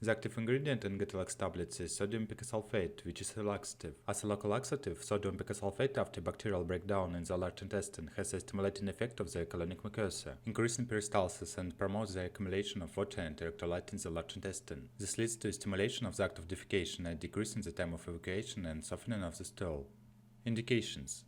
The active ingredient in Guttalax tablets is sodium picosulfate, which is a laxative. As a local laxative, sodium picosulfate after bacterial breakdown in the large intestine has a stimulating effect of the colonic mucosa, increasing peristalsis and promotes the accumulation of water and electrolyte in the large intestine. This leads to stimulation of the act of defecation and decreasing the time of evacuation and softening of the stool. Indications: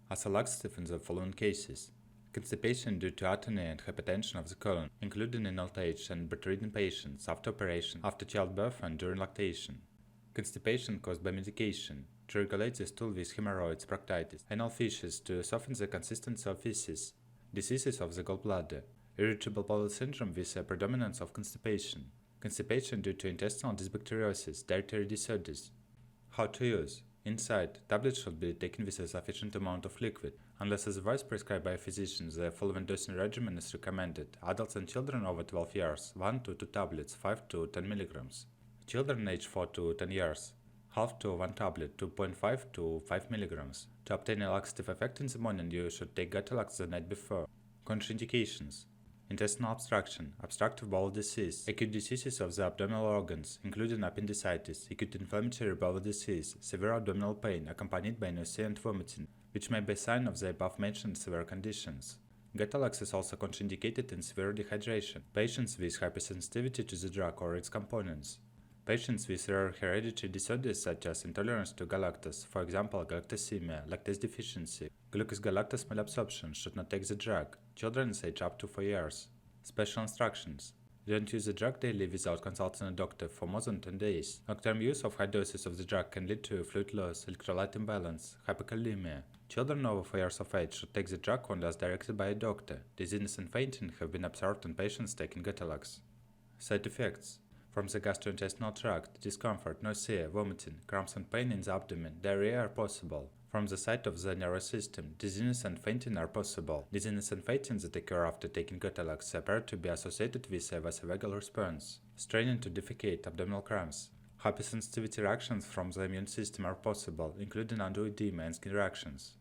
as a laxative in the following cases: constipation due to atony and hypertension of the colon, including in old age and bedridden patients, after operation, after childbirth and during lactation. Constipation caused by medication, to regulate the stool with hemorrhoids, proctitis, anal fissures to soften the consistency of feces, diseases of the gallbladder, irritable bowel syndrome with a predominance of constipation, constipation due to intestinal dysbacteriosis, dietary disorders. How to use: inside, tablets should be taken with a sufficient amount of liquid. Unless otherwise prescribed by a physician, the following dosing regimen is recommended. Adults and children over 12 years, 1 to 2 tablets, 5 to 10 mg. Children aged 4 to 10 years, half to 1 tablet, 2.5 to 5 mg. To obtain a laxative effect in the morning, you should take Guttalax the night before. Contraindications: intestinal obstruction, obstructive bowel disease, acute diseases of the abdominal organs, including appendicitis, acute inflammatory bowel disease, severe abdominal pain accompanied by nausea and vomiting, which may be a sign of the above-mentioned severe conditions. Guttalax is also contraindicated in severe dehydration, patients with hypersensitivity to the drug or its components, patients with rare hereditary disorders such as intolerance to galactose, for example galactosemia, lactase deficiency, glucose-galactose malabsorption should not take the drug, children age up to 4 years. Special instructions: don't use the drug daily without consulting a doctor for more than 10 days. Long-term use of high doses of the drug can lead to fluid loss, electrolyte imbalance, hypokalemia. Children over 4 years of age should take the drug only as directed by a doctor. Dizziness and fainting have been observed in patients taking Guttalax. Side effects: from the gastrointestinal tract, discomfort, nausea, vomiting, cramps and pain in the abdomen, diarrhea are possible. From the side of the nervous system, dizziness and fainting are possible. Dizziness and fainting that occur after taking Guttalax appear to be associated with a vasovagal response. Straining to defecate, abdominal cramps. Hypersensitivity reactions from the immune system are possible, including angioedema and skin reactions.